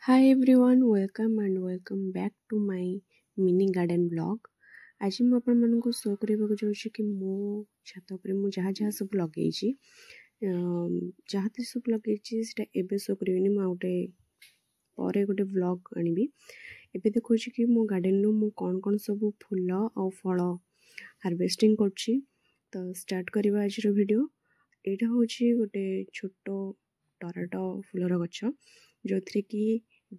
Hi everyone, welcome back to my mini garden vlog. आज ମୁଁ ଆପଣମାନଙ୍କୁ ଶୋ କରିବାକୁ ଯାଉଛି କି ମୋ ଛାତ ଉପରେ ମୁଁ ଯାହା ଯାହା ସବୁ ଲଗେଇଛି ଯାହା ସବୁ ଲଗେଇଛି ସେଟା ଏବେ ଶୋ କରିବିନି, ମୁଁ ଗୋଟେ ପରେ ଗୋଟେ vlog ଆଣିବି। ଏବେ ଦେଖୁଛି କି ମୋ ଗାର୍ଡେନରୁ ମୁଁ କ'ଣ ସବୁ ଫୁଲ ଆଉ ଫଳ ହାର୍ଭେଷ୍ଟିଂ କରୁଛି। ତ ଷ୍ଟାର୍ଟ କରିବା ଆଜିର ଭିଡ଼ିଓ। ଏଇଟା ହେଉଛି ଗୋଟେ ଛୋଟ ଟରାଟୋ ଫୁଲର ଗଛ, ଯୋଉଥିରେ କି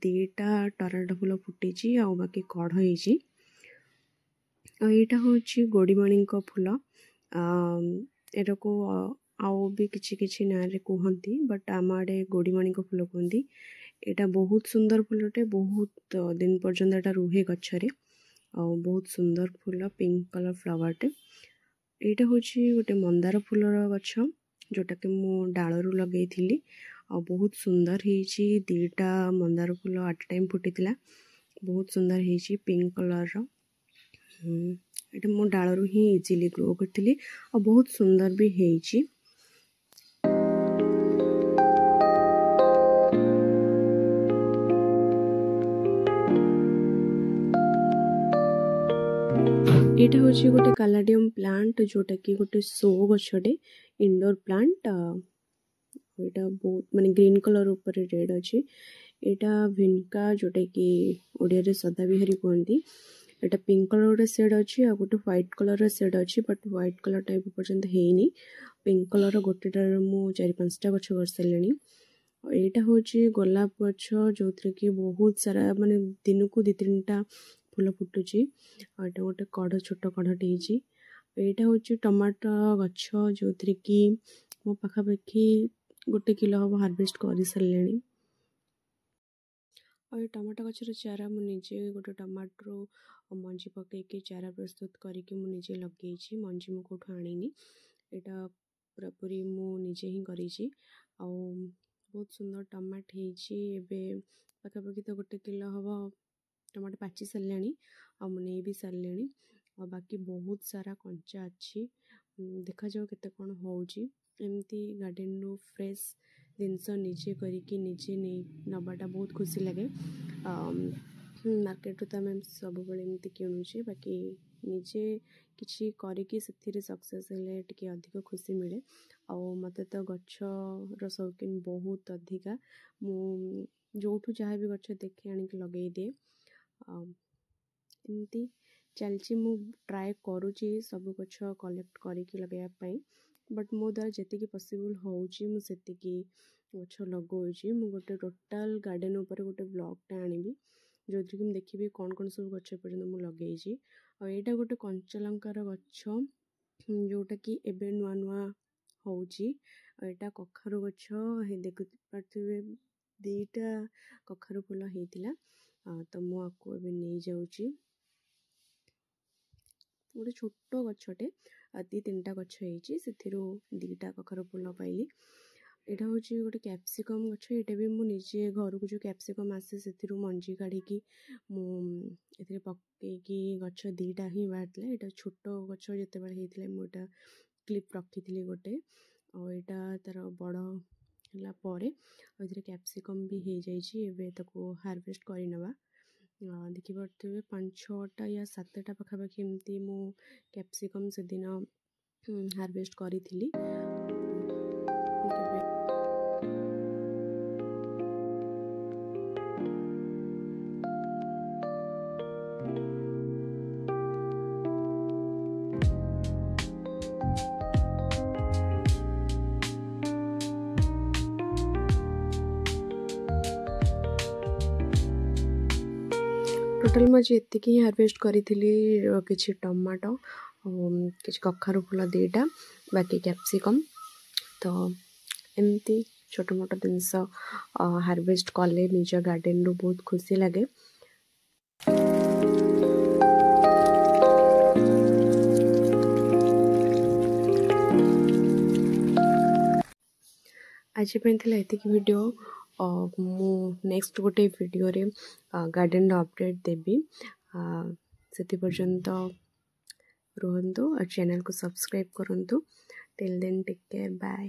ଦୁଇଟା ଟରାଟୋ ଫୁଲ ଫୁଟିଛି ଆଉ ବାକି କଢ଼ ହେଇଛି। ଆଉ ଏଇଟା ହେଉଛି ଗୋଡ଼ିମଣିଙ୍କ ଫୁଲ। ଏଟାକୁ ଆଉ ବି କିଛି ନାଁରେ କୁହନ୍ତି, ବଟ୍ ଆମ ଆଡ଼େ ଗୋଡ଼ିମଣିଙ୍କ ଫୁଲ କୁହନ୍ତି। ଏଇଟା ବହୁତ ସୁନ୍ଦର ଫୁଲଟେ, ବହୁତ ଦିନ ପର୍ଯ୍ୟନ୍ତ ଏଟା ରୁହେ ଗଛରେ ଆଉ ବହୁତ ସୁନ୍ଦର ଫୁଲ, ପିଙ୍କ କଲର୍ ଫ୍ଲାୱାରଟେ। ଏଇଟା ହେଉଛି ଗୋଟେ ମନ୍ଦାର ଫୁଲର ଗଛ, ଯେଉଁଟାକି ମୁଁ ଡାଳରୁ ଲଗେଇଥିଲି ଆଉ ବହୁତ ସୁନ୍ଦର ହେଇଛି। ଦୁଇଟା ମନ୍ଦାର ଫୁଲ ଆଟ୍ ଟାଇମ୍ ଫୁଟିଥିଲା, ବହୁତ ସୁନ୍ଦର ହେଇଛି ପିଙ୍କ କଲର୍ର। ଏଇଟା ମୁଁ ଡାଳରୁ ହିଁ ଇଜିଲି ଗ୍ରୋ କରିଥିଲି ଆଉ ବହୁତ ସୁନ୍ଦର ବି ହେଇଛି। ଏଇଟା ହେଉଛି ଗୋଟେ କାଲାଡିୟମ ପ୍ଲାଣ୍ଟ, ଯେଉଁଟାକି ଗୋଟେ ଶୋ ଗଛଟେ, ଇନଡୋର ପ୍ଲାଣ୍ଟ। ଏଇଟା ବହୁତ ମାନେ ଗ୍ରୀନ କଲର୍ ଉପରେ ରେଡ୍ ଅଛି। ଏଇଟା ଭିନକା, ଯେଉଁଟାକି ଓଡ଼ିଆରେ ସଦାବିହାରୀ କୁହନ୍ତି। ଏଇଟା ପିଙ୍କ କଲର୍ ସେଡ୍ ଅଛି ଆଉ ଗୋଟେ ହ୍ୱାଇଟ୍ କଲର୍ ସେଡ୍ ଅଛି, ବଟ୍ ହ୍ୱାଇଟ୍ କଲର୍ଟା ଏବେ ପର୍ଯ୍ୟନ୍ତ ହେଇନି। ପିଙ୍କ କଲର୍ ଗୋଟେଟାରେ ମୁଁ 4-5ଟା ଗଛ କରିସାରିଲିଣି। ଏଇଟା ହେଉଛି ଗୋଲାପ ଗଛ, ଯେଉଁଥିରେ କି ବହୁତ ସାରା ମାନେ ଦିନକୁ 2-3ଟା ଫୁଲ ଫୁଟୁଛି। ଆଉ ଏଇଟା ଗୋଟେ କଢ଼, ଛୋଟ କଢ଼ଟେ ହେଇଛି। ଏଇଟା ହେଉଛି ଟମାଟୋ ଗଛ, ଯେଉଁଥିରେ କି ମୋ ପାଖାପାଖି 1 କିଲୋ ହେବ ହାର୍ଭେଷ୍ଟ କରିସାରିଲେଣି। ଆଉ ଏ ଟମାଟୋ ଗଛର ଚାରା ମୁଁ ନିଜେ ଗୋଟେ ଟମାଟୋରୁ ମଞ୍ଜି ପକାଇକି ଚାରା ପ୍ରସ୍ତୁତ କରିକି ମୁଁ ନିଜେ ଲଗେଇଛି। ମଞ୍ଜି ମୁଁ କେଉଁଠୁ ଆଣିନି, ଏଇଟା ପୁରାପୁରି ମୁଁ ନିଜେ ହିଁ କରିଛି। ଆଉ ବହୁତ ସୁନ୍ଦର ଟମାଟୋ ହେଇଛି। ଏବେ ପାଖାପାଖି ତ 1 କିଲୋ ହେବ ଟମାଟୋ ପାଚି ସାରିଲାଣି ଆଉ ମୁଁ ନେଇ ବି ସାରିଲିଣି। ଆଉ ବାକି ବହୁତ ସାରା କଞ୍ଚା ଅଛି, ଦେଖାଯାଉ କେତେ କ'ଣ ହେଉଛି। ଏମିତି ଗାର୍ଡେନରୁ ଫ୍ରେଶ୍ ଜିନିଷ ନିଜେ କରିକି ନିଜେ ନେବାଟା ବହୁତ ଖୁସି ଲାଗେ। ମାର୍କେଟରୁ ତ ଆମେ ସବୁବେଳେ ଏମିତି କିଣୁଛେ, ବାକି ନିଜେ କିଛି କରିକି ସେଥିରେ ସକ୍ସେସ୍ ହେଲେ ଟିକେ ଅଧିକ ଖୁସି ମିଳେ। ଆଉ ମୋତେ ତ ଗଛର ସୌକିନ ବହୁତ ଅଧିକା। ମୁଁ ଯେଉଁଠୁ ଯାହା ବି ଗଛ ଦେଖେ ଆଣିକି ଲଗେଇଦିଏ। ଏମିତି ଚାଲିଛି, ମୁଁ ଟ୍ରାଏ କରୁଛି ସବୁ ଗଛ କଲେକ୍ଟ କରିକି ଲଗାଇବା ପାଇଁ, ବଟ୍ ମୋ ଦ୍ୱାରା ଯେତିକି ପସିବୁଲ୍ ହେଉଛି ମୁଁ ସେତିକି ଗଛ ଲଗାଉଛି। ମୁଁ ଗୋଟେ ଟୋଟାଲ୍ ଗାର୍ଡେନ୍ ଉପରେ ଗୋଟେ ବ୍ଲଗ୍ଟା ଆଣିବି, ଯେଉଁଥିରେ କି ମୁଁ ଦେଖିବି କ'ଣ ସବୁ ଗଛ ପର୍ଯ୍ୟନ୍ତ ମୁଁ ଲଗେଇଛି। ଆଉ ଏଇଟା ଗୋଟେ କଞ୍ଚାଲଙ୍କାର ଗଛ, ଯେଉଁଟାକି ଏବେ ନୂଆ ହେଉଛି। ଆଉ ଏଇଟା କଖାରୁ ଗଛ, ଦେଖିପାରୁଥିବେ 2ଟା କଖାରୁ ଫୁଲ ହେଇଥିଲା। ତ ମୁଁ ଆକୁ ଏବେ ନେଇଯାଉଛି। ଗୋଟେ ଛୋଟ ଗଛଟେ, 2-3ଟା ଗଛ ହେଇଛି, ସେଥିରୁ 2ଟା କଖାରୁ ଫୁଲ ପାଇଲି। ଏଇଟା ହେଉଛି ଗୋଟେ କ୍ୟାପ୍ସିକମ୍ ଗଛ। ଏଇଟା ବି ମୁଁ ନିଜେ ଘରକୁ ଯେଉଁ କ୍ୟାପ୍ସିକମ୍ ଆସେ ସେଥିରୁ ମଞ୍ଜି କାଢ଼ିକି ମୁଁ ଏଥିରେ ପକେଇକି ଗଛ 2ଟା ହିଁ ବାହାରିଥିଲା। ଏଇଟା ଛୋଟ ଗଛ ଯେତେବେଳେ ହେଇଥିଲା ମୁଁ ଏଇଟା କ୍ଲିପ୍ ରଖିଥିଲି ଗୋଟେ। ଆଉ ଏଇଟା ତା'ର ବଡ଼ ହେଲା ପରେ ଏଥିରେ କ୍ୟାପ୍ସିକମ୍ ବି ହେଇଯାଇଛି। ଏବେ ତାକୁ ହାର୍ଭେଷ୍ଟ କରିନେବା। ଦେଖିପାରୁଥିବେ 5-6ଟା ୟା 7ଟା ପାଖାପାଖି ଏମିତି ମୁଁ କ୍ୟାପ୍ସିକମ୍ ସେଦିନ ହାର୍ଭେଷ୍ଟ କରିଥିଲି। ଟୋଟାଲ୍ ମୁଁ ଆଜି ଏତିକି ହିଁ ହାର୍ଭେଷ୍ଟ କରିଥିଲି। କିଛି ଟମାଟୋ, କିଛି କଖାରୁ ଫୁଲ 2ଟା, ବାକି କ୍ୟାପ୍ସିକମ୍। ତ ଏମିତି ଛୋଟ ମୋଟ ଜିନିଷ ହାର୍ଭେଷ୍ଟ କଲେ ନିଜ ଗାର୍ଡେନରୁ ବହୁତ ଖୁସି ଲାଗେ। ଆଜି ପାଇଁ ଥିଲା ଏତିକି ଭିଡ଼ିଓ। ମୁଁ ନେକ୍ସଟ ଗୋଟେ ଭିଡ଼ିଓରେ ଗାର୍ଡେନର ଅପଡ଼େଟ୍ ଦେବି। ସେଥି ପର୍ଯ୍ୟନ୍ତ ରୁହନ୍ତୁ ଆଉ ଚ୍ୟାନେଲକୁ ସବସ୍କ୍ରାଇବ୍ କରନ୍ତୁ। Till then take care, bye.